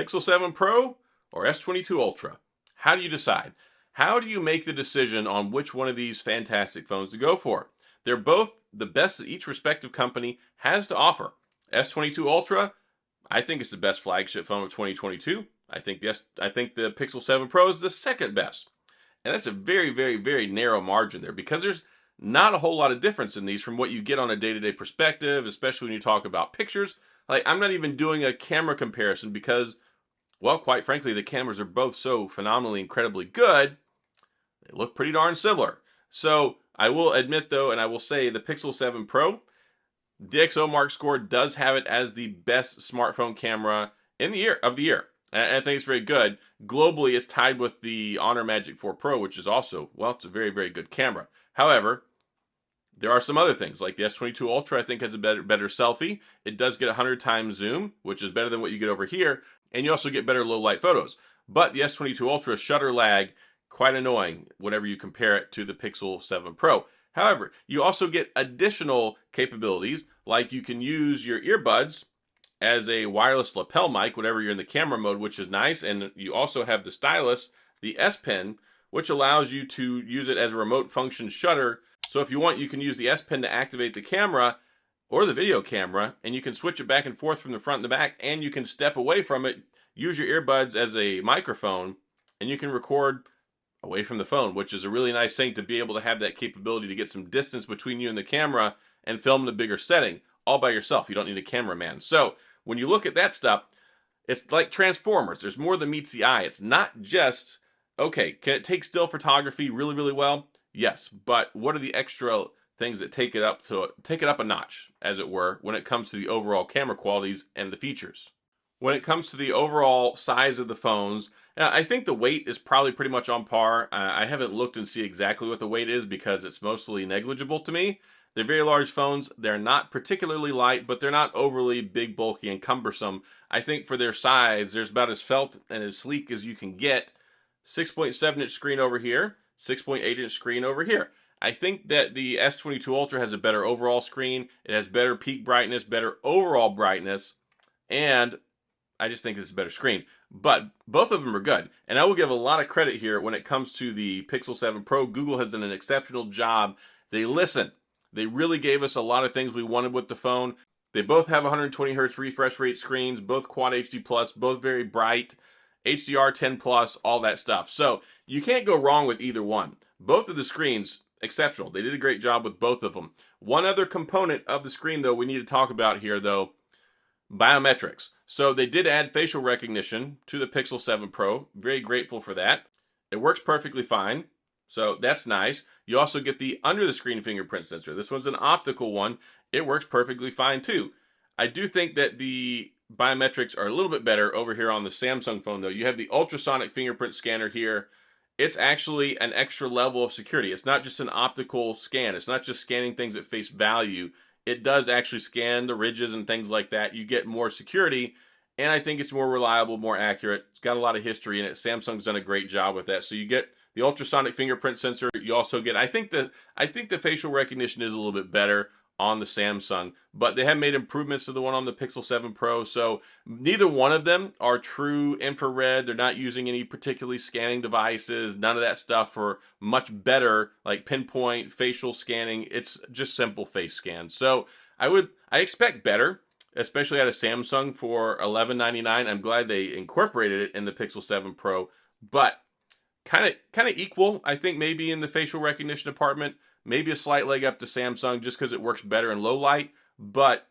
Pixel 7 Pro or S22 Ultra? How do you decide? How do you make the decision on which one of these fantastic phones to go for? They're both the best that each respective company has to offer. S22 Ultra, I think it's the best flagship phone of 2022. I think the Pixel 7 Pro is the second best. And that's a very, very, very narrow margin there because there's not a whole lot of difference in these from what you get on a day-to-day perspective, especially when you talk about pictures. Like, I'm not even doing a camera comparison because, well, quite frankly, the cameras are both so phenomenally, incredibly good. They look pretty darn similar. So I will admit, though, and I will say the Pixel 7 Pro, DxOMark score does have it as the best smartphone camera in the year. And I think it's very good. Globally, it's tied with the Honor Magic 4 Pro, which is also, well, it's a very, very good camera. However, there are some other things, like the S22 Ultra, I think, has a better selfie. It does get 100 times zoom, which is better than what you get over here. And you also get better low-light photos. But the S22 Ultra shutter lag, quite annoying whenever you compare it to the Pixel 7 Pro. However, you also get additional capabilities, like you can use your earbuds as a wireless lapel mic whenever you're in the camera mode, which is nice. And you also have the stylus, the S Pen, which allows you to use it as a remote function shutter. So if you want, you can use the S Pen to activate the camera or the video camera, and you can switch it back and forth from the front and the back, and you can step away from it, use your earbuds as a microphone, and you can record away from the phone, which is a really nice thing to be able to have that capability to get some distance between you and the camera and film in a bigger setting all by yourself. You don't need a cameraman. So when you look at that stuff, it's like Transformers. There's more than meets the eye. It's not just, okay, can it take still photography really, really well? Yes, but what are the extra things that take it up a notch, as it were, when it comes to the overall camera qualities and the features? When it comes to the overall size of the phones, I think the weight is probably pretty much on par. I haven't looked and see exactly what the weight is because it's mostly negligible to me. They're very large phones. They're not particularly light, but they're not overly big, bulky, and cumbersome. I think for their size, there's about as felt and as sleek as you can get. 6.7-inch screen over here, 6.8-inch screen over here. I think that the S22 Ultra has a better overall screen. It has better peak brightness, better overall brightness, and I just think it's a better screen. But both of them are good. And I will give a lot of credit here when it comes to the Pixel 7 Pro. Google has done an exceptional job. They listen. They really gave us a lot of things we wanted with the phone. They both have 120 Hz refresh rate screens, both Quad HD+, both very bright, HDR 10+, all that stuff. So you can't go wrong with either one. Both of the screens, exceptional. They did a great job with both of them. One other component of the screen, though, we need to talk about here, though, biometrics. So they did add facial recognition to the Pixel 7 Pro. Very grateful for that. It works perfectly fine. So that's nice. You also get the under-the-screen fingerprint sensor. This one's an optical one. It works perfectly fine too. I do think that the biometrics are a little bit better over here on the Samsung phone though. You have the ultrasonic fingerprint scanner here. It's actually an extra level of security. It's not just an optical scan. It's not just scanning things at face value. It does actually scan the ridges and things like that. You get more security, and I think it's more reliable, more accurate. It's got a lot of history in it. Samsung's done a great job with that. So you get the ultrasonic fingerprint sensor. You also get, I think the facial recognition is a little bit better on the Samsung, but they have made improvements to the one on the Pixel 7 Pro. So neither one of them are true infrared. They're not using any particularly scanning devices, none of that stuff for much better like pinpoint facial scanning. It's just simple face scan. So I expect better, especially out of Samsung for $11.99. I'm glad they incorporated it in the Pixel 7 Pro, but kind of equal, I think, maybe in the facial recognition department. Maybe a slight leg up to Samsung just because it works better in low light, but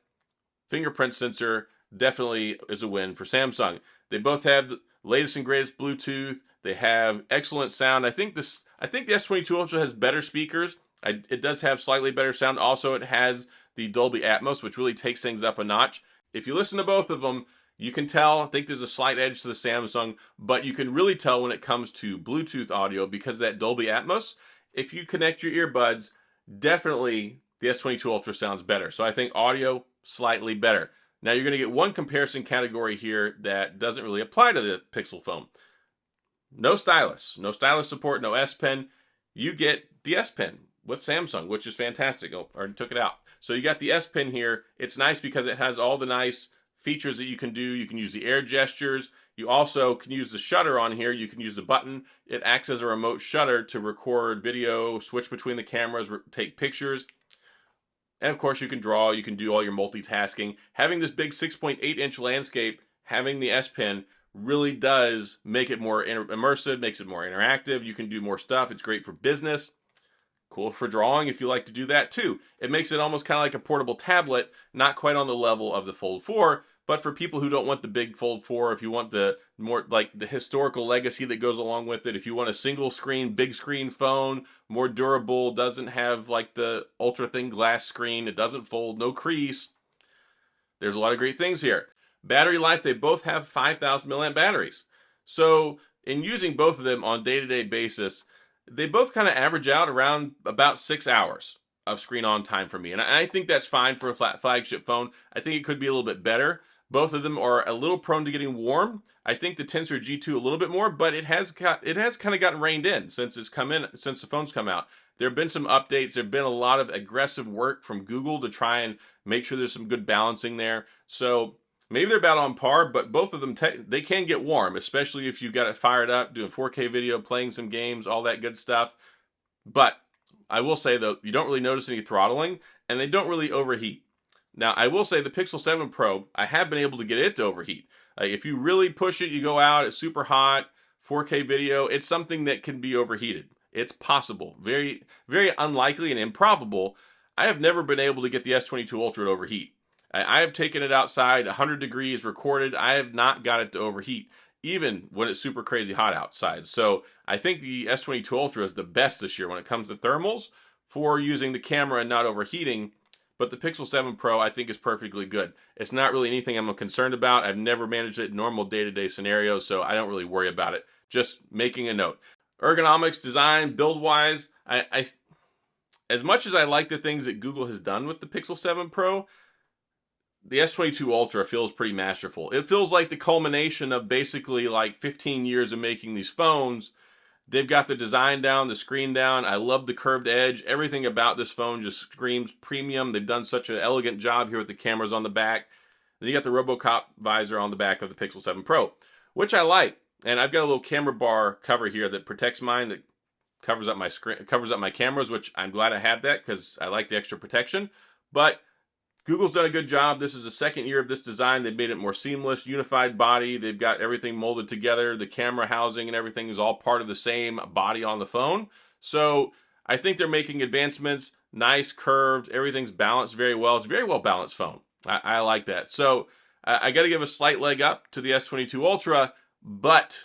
fingerprint sensor definitely is a win for Samsung. They both have the latest and greatest Bluetooth. They have excellent sound. I think the S22 Ultra has better speakers. It does have slightly better sound. Also, it has the Dolby Atmos, which really takes things up a notch. If you listen to both of them, you can tell, I think there's a slight edge to the Samsung, but you can really tell when it comes to Bluetooth audio because of that Dolby Atmos. If you connect your earbuds, definitely the S22 Ultra sounds better. So I think audio, slightly better. Now you're going to get one comparison category here that doesn't really apply to the Pixel phone. No stylus. No stylus support, no S Pen. You get the S Pen with Samsung, which is fantastic. Oh, I already took it out. So you got the S Pen here. It's nice because it has all the nice features that you can do. You can use the air gestures. You also can use the shutter on here. You can use the button. It acts as a remote shutter to record video, switch between the cameras, take pictures. And of course, you can draw, you can do all your multitasking. Having this big 6.8-inch landscape, having the S Pen really does make it more immersive, makes it more interactive. You can do more stuff. It's great for business. Cool for drawing if you like to do that too. It makes it almost kind of like a portable tablet, not quite on the level of the Fold 4, but for people who don't want the big Fold 4, if you want the more like the historical legacy that goes along with it, if you want a single screen, big screen phone, more durable, doesn't have like the ultra thin glass screen, it doesn't fold, no crease. There's a lot of great things here. Battery life, they both have 5,000 milliamp batteries. So in using both of them on day-to-day basis, they both kind of average out around about 6 hours of screen on time for me. And I think that's fine for a flagship phone. I think it could be a little bit better. Both of them are a little prone to getting warm. I think the Tensor G2 a little bit more, but it has kind of gotten reined in since the phone's come out. There have been some updates. There have been a lot of aggressive work from Google to try and make sure there's some good balancing there. So maybe they're about on par, but both of them, they can get warm, especially if you've got it fired up, doing 4K video, playing some games, all that good stuff. But I will say, though, you don't really notice any throttling, and they don't really overheat. Now, I will say the Pixel 7 Pro, I have been able to get it to overheat. If you really push it, you go out, it's super hot, 4K video, it's something that can be overheated. It's possible. Very, very unlikely and improbable. I have never been able to get the S22 Ultra to overheat. I have taken it outside, 100 degrees, recorded. I have not got it to overheat, even when it's super crazy hot outside. So I think the S22 Ultra is the best this year when it comes to thermals for using the camera and not overheating. But the Pixel 7 Pro, I think, is perfectly good. It's not really anything I'm concerned about. I've never managed it in normal day-to-day scenarios, so I don't really worry about it. Just making a note. Ergonomics, design, build-wise, as much as I like the things that Google has done with the Pixel 7 Pro, the S22 Ultra feels pretty masterful. It feels like the culmination of basically like 15 years of making these phones. They've got the design down, the screen down. I love the curved edge. Everything about this phone just screams premium. They've done such an elegant job here with the cameras on the back. Then you got the RoboCop visor on the back of the Pixel 7 Pro, which I like. And I've got a little camera bar cover here that protects mine, that covers up my screen, covers up my cameras, which I'm glad I have that because I like the extra protection. But Google's done a good job. This is the second year of this design. They've made it more seamless, unified body. They've got everything molded together. The camera housing and everything is all part of the same body on the phone. So I think they're making advancements, nice, curved. Everything's balanced very well. It's a very well balanced phone. I like that. So I got to give a slight leg up to the S22 Ultra, but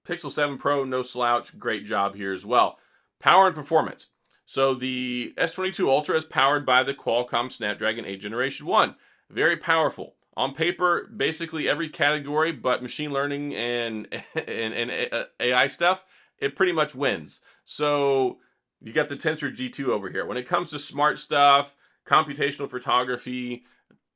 Pixel 7 Pro, no slouch. Great job here as well. Power and performance. So the S22 Ultra is powered by the Qualcomm Snapdragon 8 Generation 1. Very powerful. On paper, basically every category but machine learning and AI stuff, it pretty much wins. So you got the Tensor G2 over here. When it comes to smart stuff, computational photography,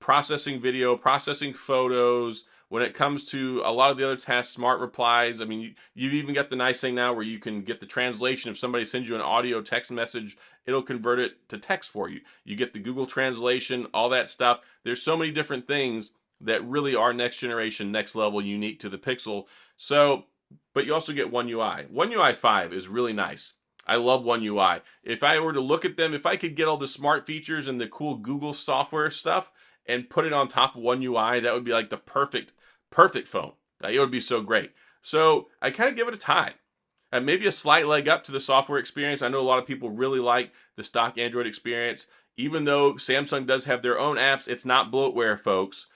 processing video, processing photos, when it comes to a lot of the other tasks, smart replies, I mean, you've even got the nice thing now where you can get the translation. If somebody sends you an audio text message, it'll convert it to text for you. You get the Google translation, all that stuff. There's so many different things that really are next generation, next level, unique to the Pixel. So, but you also get One UI. One UI 5 is really nice. I love One UI. If I were to look at them, if I could get all the smart features and the cool Google software stuff and put it on top of One UI, that would be like the perfect phone. It would be so great. So I kind of give it a tie. Maybe a slight leg up to the software experience. I know a lot of people really like the stock Android experience. Even though Samsung does have their own apps, it's not bloatware, folks.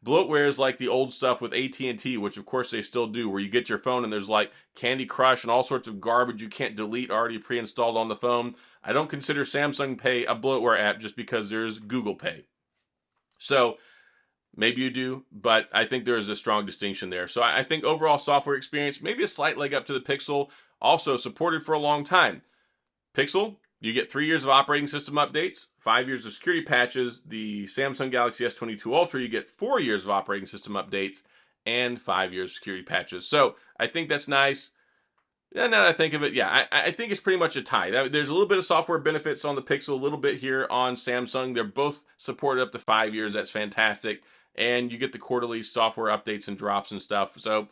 Bloatware is like the old stuff with AT&T, which of course they still do, where you get your phone and there's like Candy Crush and all sorts of garbage you can't delete already pre-installed on the phone. I don't consider Samsung Pay a bloatware app just because there's Google Pay. So maybe you do, but I think there is a strong distinction there. So I think overall software experience, maybe a slight leg up to the Pixel, also supported for a long time. Pixel, you get 3 years of operating system updates, 5 years of security patches. The Samsung Galaxy S22 Ultra, you get 4 years of operating system updates and 5 years of security patches. So I think that's nice. And now that I think of it, yeah, I think it's pretty much a tie. There's a little bit of software benefits on the Pixel, a little bit here on Samsung. They're both supported up to 5 years. That's fantastic. and you get the quarterly software updates and drops and stuff. So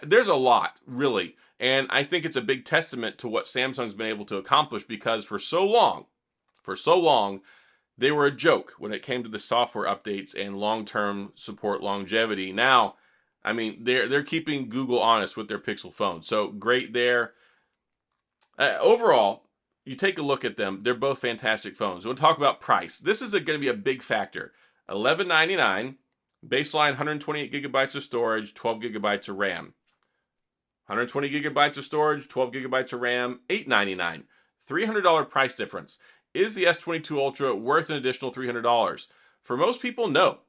there's a lot, really. And I think it's a big testament to what Samsung's been able to accomplish, because for so long, they were a joke when it came to the software updates and long-term support longevity. Now, I mean, they're keeping Google honest with their Pixel phone. So great there. Overall, you take a look at them, they're both fantastic phones. We'll talk about price. This is going to be a big factor. $1199, baseline 128 gigabytes of storage, 12 gigabytes of RAM. 120 gigabytes of storage, 12 gigabytes of RAM, $899. $300 price difference. Is the S22 Ultra worth an additional $300? For most people, no.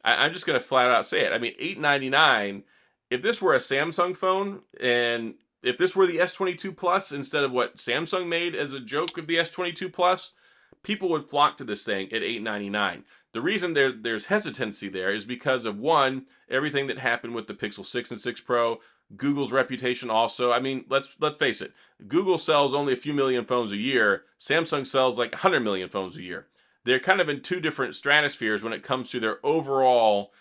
I'm just going to flat out say it. I mean, $899, if this were a Samsung phone, and if this were the S22 Plus instead of what Samsung made as a joke of the S22 Plus, people would flock to this thing at $899. The reason there's hesitancy there is because of, one, everything that happened with the Pixel 6 and 6 Pro, Google's reputation also. I mean, let's face it. Google sells only a few million phones a year. Samsung sells like 100 million phones a year. They're kind of in two different stratospheres when it comes to their overall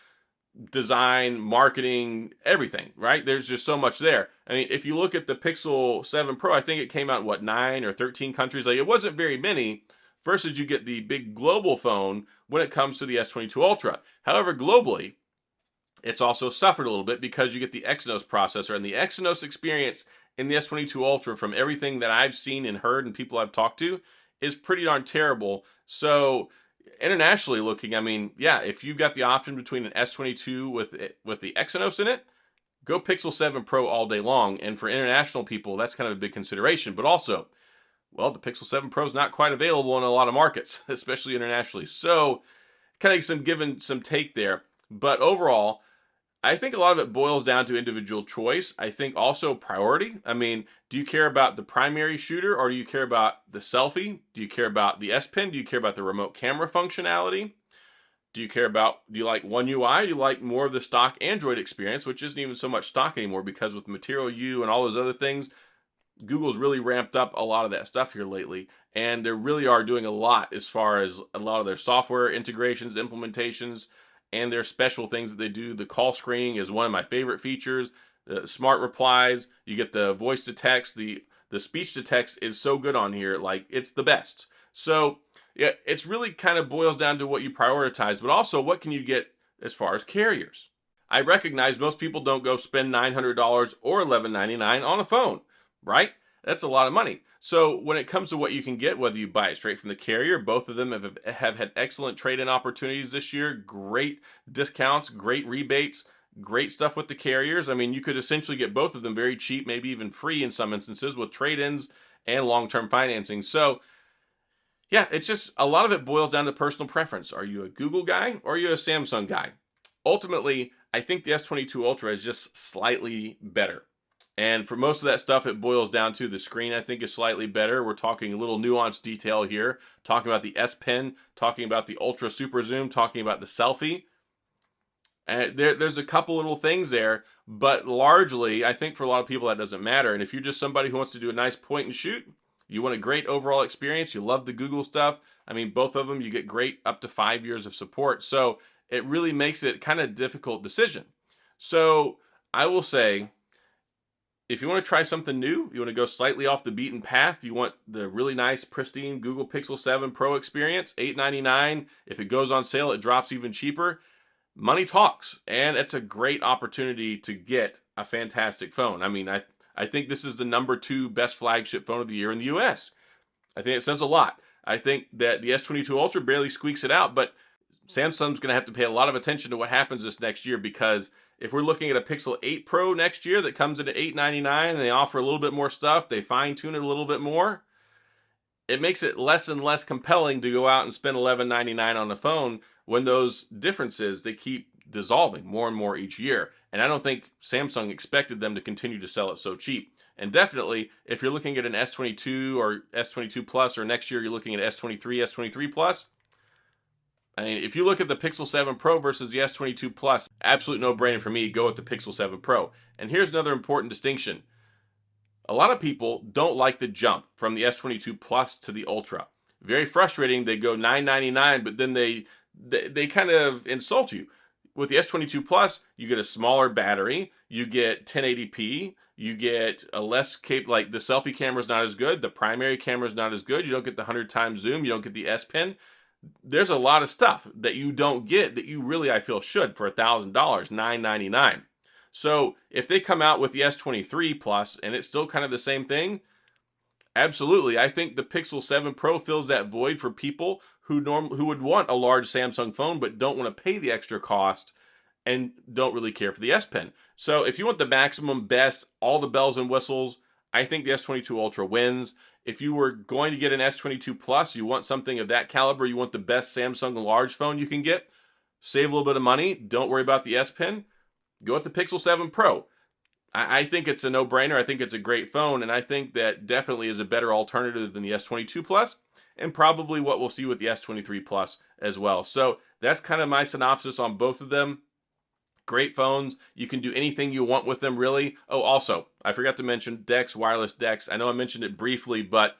design, marketing, everything, right? There's just so much there. I mean, if you look at the Pixel 7 Pro, I think it came out in, what, 9 or 13 countries? Like, it wasn't very many, versus you get the big global phone when it comes to the S22 Ultra. However, globally, it's also suffered a little bit because you get the Exynos processor, and the Exynos experience in the S22 Ultra, from everything that I've seen and heard and people I've talked to, is pretty darn terrible. So internationally looking, I mean, yeah, if you've got the option between an S22 with the Exynos in it, go Pixel 7 Pro all day long. And for international people, that's kind of a big consideration. But also, well, the Pixel 7 Pro is not quite available in a lot of markets, especially internationally. So kind of some give and some take there. But overall, I think a lot of it boils down to individual choice. I think also priority. I mean, do you care about the primary shooter, or do you care about the selfie? Do you care about the S Pen? Do you care about the remote camera functionality? Do you like One UI? Do you like more of the stock Android experience, which isn't even so much stock anymore, because with Material U and all those other things, Google's really ramped up a lot of that stuff here lately. And they really are doing a lot as far as a lot of their software integrations, implementations, and their special things that they do. The call screening is one of my favorite features. Smart replies, you get the voice to text, the speech to text is so good on here, like it's the best. So yeah, it's really kind of boils down to what you prioritize, but also what can you get as far as carriers. I recognize most people don't go spend $900 or $1199 on a phone, right? That's a lot of money. So when it comes to what you can get, whether you buy it straight from the carrier, both of them have had excellent trade-in opportunities this year, great discounts, great rebates, great stuff with the carriers. I mean, you could essentially get both of them very cheap, maybe even free in some instances, with trade-ins and long-term financing. So yeah, it's just a lot of it boils down to personal preference. Are you a Google guy or are you a Samsung guy? Ultimately, I think the S22 Ultra is just slightly better. And for most of that stuff, it boils down to the screen, I think, is slightly better. We're talking a little nuanced detail here, talking about the S Pen, talking about the Ultra Super Zoom, talking about the selfie. And there's a couple little things there, but largely, I think for a lot of people that doesn't matter. And if you're just somebody who wants to do a nice point and shoot, you want a great overall experience, you love the Google stuff, I mean, both of them, you get great up to 5 years of support. So it really makes it kind of a difficult decision. So I will say, if you want to try something new, you want to go slightly off the beaten path, you want the really nice, pristine Google Pixel 7 Pro experience, $899. If it goes on sale, it drops even cheaper. Money talks, and it's a great opportunity to get a fantastic phone. I mean, I think this is the #2 best flagship phone of the year in the US. I think it says a lot. I think that the S22 Ultra barely squeaks it out, but Samsung's going to have to pay a lot of attention to what happens this next year, because if we're looking at a Pixel 8 Pro next year that comes in at $899 and they offer a little bit more stuff, they fine-tune it a little bit more, it makes it less and less compelling to go out and spend $1199 on a phone when those differences, they keep dissolving more and more each year. And I don't think Samsung expected them to continue to sell it so cheap. And definitely, if you're looking at an S22 or S22 Plus, or next year you're looking at S23, S23 Plus, I mean, if you look at the Pixel 7 Pro versus the S22 Plus, absolute no-brainer for me, go with the Pixel 7 Pro. And here's another important distinction. A lot of people don't like the jump from the S22 Plus to the Ultra. Very frustrating. They go $999, but then they kind of insult you. With the S22 Plus, you get a smaller battery, you get 1080p, you get a less like the selfie camera is not as good, the primary camera is not as good, you don't get the 100 times zoom, you don't get the S Pen. There's a lot of stuff that you don't get that you really, I feel, should for $1,000, $999. So if they come out with the S23 Plus and it's still kind of the same thing, absolutely. I think the Pixel 7 Pro fills that void for people who would want a large Samsung phone but don't want to pay the extra cost and don't really care for the S Pen. So if you want the maximum best, all the bells and whistles, I think the S22 Ultra wins. If you were going to get an S22 Plus, you want something of that caliber, you want the best Samsung large phone you can get, save a little bit of money, don't worry about the S Pen, go with the Pixel 7 Pro. I think it's a no-brainer. I think it's a great phone, and I think that definitely is a better alternative than the S22 Plus, and probably what we'll see with the S23 Plus as well. So that's kind of my synopsis on both of them. Great phones. You can do anything you want with them, really. Oh, also, I forgot to mention DeX, wireless DeX. I know I mentioned it briefly, but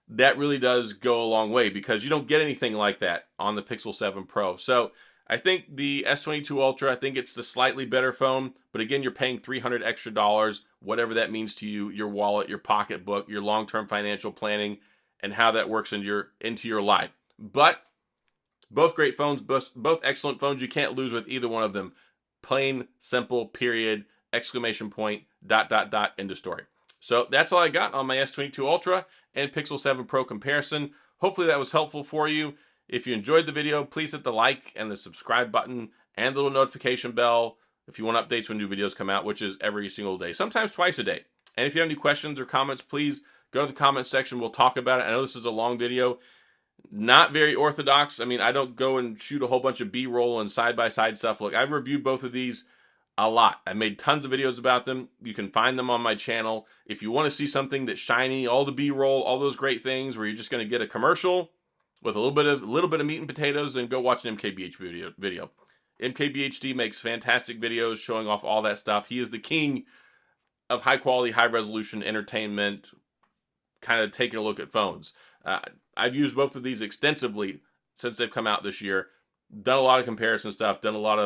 that really does go a long way because you don't get anything like that on the Pixel 7 Pro. So I think the S22 Ultra, I think it's the slightly better phone, but again, you're paying $300 extra, whatever that means to you, your wallet, your pocketbook, your long-term financial planning, and how that works into your life. But both great phones, both excellent phones. You can't lose with either one of them. Plain, simple, period, exclamation point, ... end of story. So that's all I got on my S22 Ultra and Pixel 7 Pro comparison. Hopefully that was helpful for you. If you enjoyed the video, please hit the like and the subscribe button and the little notification bell if you want updates when new videos come out, which is every single day, sometimes twice a day. And if you have any questions or comments, please go to the comment section. We'll talk about it. I know this is a long video, not very orthodox. I mean, I don't go and shoot a whole bunch of B-roll and side-by-side stuff. Look, I've reviewed both of these a lot. I made tons of videos about them. You can find them on my channel. If you want to see something that's shiny, all the B-roll, all those great things where you're just going to get a commercial with a little bit of meat and potatoes, and go watch an MKBH video. MKBHD makes fantastic videos showing off all that stuff. He is the king of high quality, high resolution entertainment, kind of taking a look at phones. I've used both of these extensively since they've come out this year. Done a lot of comparison stuff, done a lot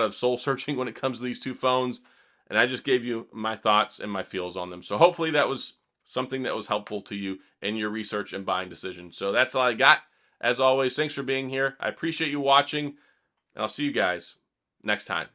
of soul searching when it comes to these two phones, and I just gave you my thoughts and my feels on them. So hopefully that was something that was helpful to you in your research and buying decision. So that's all I got. As always, thanks for being here. I appreciate you watching, and I'll see you guys next time.